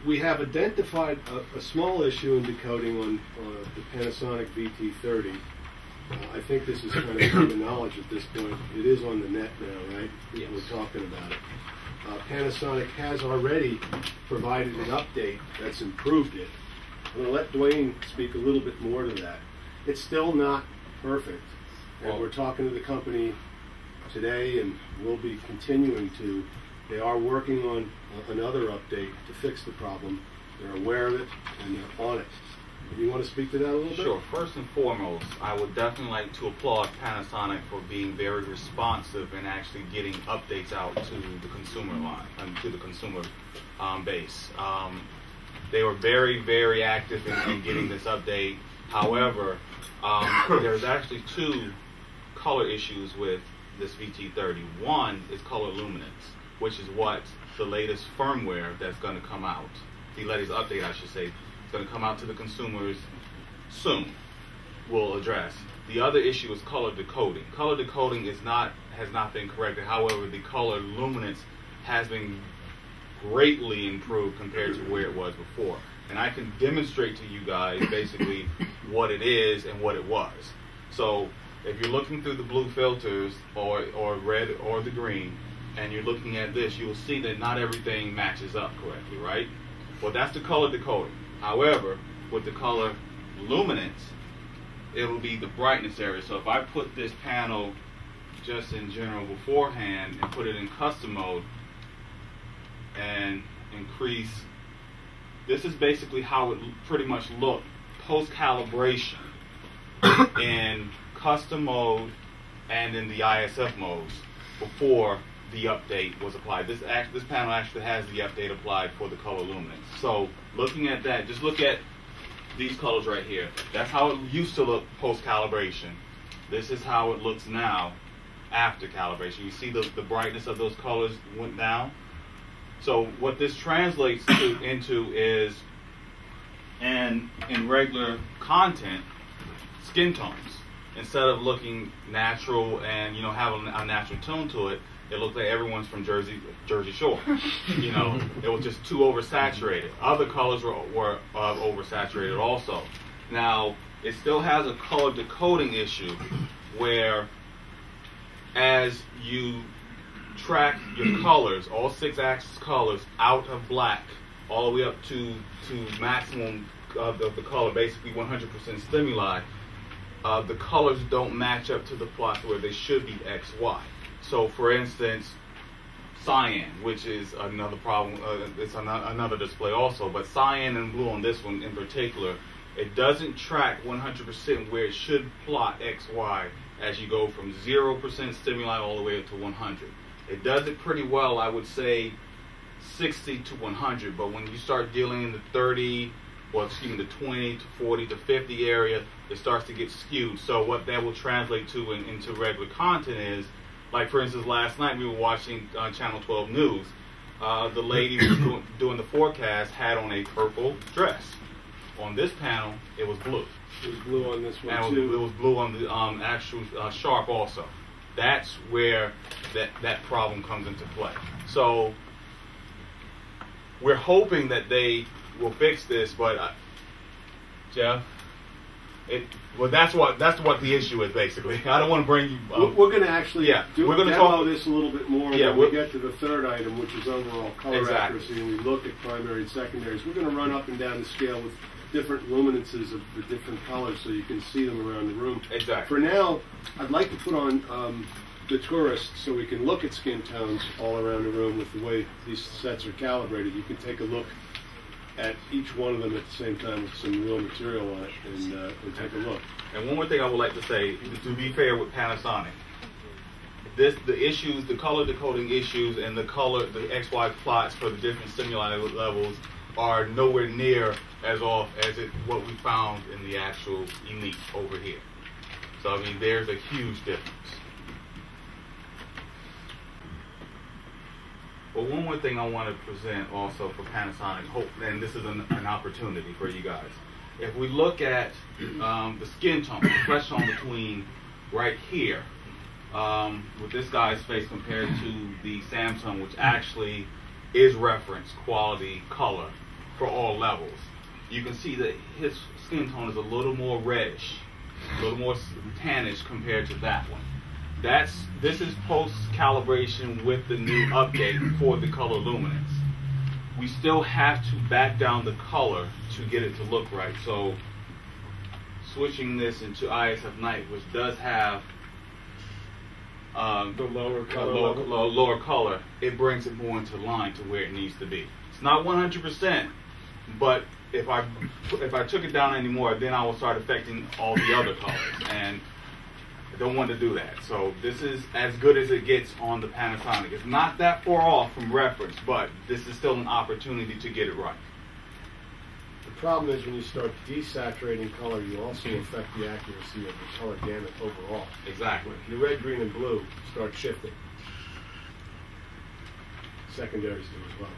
We have identified a small issue in decoding on the Panasonic VT30. I think this is kind of common knowledge at this point. It is on the net now, right? Yes. We're talking about it. Panasonic has already provided an update that's improved it. I'm going to let DeWayne speak a little bit more to that. It's still not perfect, and we're talking to the company today, and we'll be continuing to. They are working on another update to fix the problem. They're aware of it, and they're on it. You want to speak to that a little bit? Sure. First and foremost, I would definitely like to applaud Panasonic for being very responsive and actually getting updates out to the consumer line and to the consumer base. They were very, very active in getting this update. However, there's actually two color issues with this VT30. One is color luminance, which is what the latest firmware that's going to come out, the latest update, I should say, is going to come out to the consumers soon, will address. The other issue is color decoding. Color decoding has not been corrected. However, the color luminance has been greatly improved compared to where it was before. And I can demonstrate to you guys basically what it is and what it was. So if you're looking through the blue filters or red or the green, and you're looking at this, you will see that not everything matches up correctly, right? Well, that's the color decoding. However, with the color luminance, it will be the brightness area. So if I put this panel just in general beforehand and put it in custom mode and increase, this is basically how it pretty much looked post-calibration in custom mode and in the ISF modes before the update was applied. This panel actually has the update applied for the color luminance. So looking at that, just look at these colors right here. That's how it used to look post-calibration. This is how it looks now after calibration. You see the brightness of those colors went down. So what this translates into is, in regular content, skin tones. Instead of looking natural and having a natural tone to it, it looked like everyone's from Jersey Shore. It was just too oversaturated. Other colors were oversaturated also. Now, it still has a color decoding issue where as you track your colors, all 6-axis colors, out of black, all the way up to maximum of the color, basically 100% stimuli, the colors don't match up to the plots where they should be X, Y. So, for instance, cyan, which is another problem, it's another display also, but cyan and blue on this one in particular, it doesn't track 100% where it should plot X, Y as you go from 0% stimuli all the way up to 100. It does it pretty well, I would say 60 to 100, but when you start dealing in the 30, the 20 to 40 to 50 area, it starts to get skewed. So what that will translate to into regular content is, like for instance, last night we were watching Channel 12 News. The lady who was doing the forecast had on a purple dress. On this panel, it was blue. It was blue on this one and too. It was blue on the actual sharp also. That's where that problem comes into play. So we're hoping that they will fix this, but Jeff, that's what the issue is basically. I don't want to bring you. We're going to actually we're going to demo this a little bit more when we get to the third item, which is overall color accuracy, and we look at primary and secondaries. We're going to run up and down the scale with different luminances of the different colors so you can see them around the room. Exactly. For now, I'd like to put on the tourist so we can look at skin tones all around the room with the way these sets are calibrated. You can take a look at each one of them at the same time with some real material on it and take a look. And one more thing I would like to say, to be fair with Panasonic, the color decoding issues and the XY plots for the different stimuli levels are nowhere near as off as what we found in the actual Elite over here. So I mean, there's a huge difference. But one more thing I want to present also for Panasonic, and this is an opportunity for you guys. If we look at the skin tone, the flesh tone between right here, with this guy's face compared to the Samsung, which actually is reference quality color for all levels. You can see that his skin tone is a little more reddish, a little more tannish compared to that one. This is post calibration with the new update for the color luminance. We still have to back down the color to get it to look right. So switching this into ISF night, which does have the lower color, lower color, it brings it more into line to where it needs to be. It's not 100%, but if I took it down anymore, then I will start affecting all the other colors, and I don't want to do that. So this is as good as it gets on the Panasonic. It's not that far off from reference, but this is still an opportunity to get it right. The problem is when you start desaturating color, you also affect the accuracy of the color gamut overall. Exactly. When the red, green, and blue start shifting. Secondaries do as well.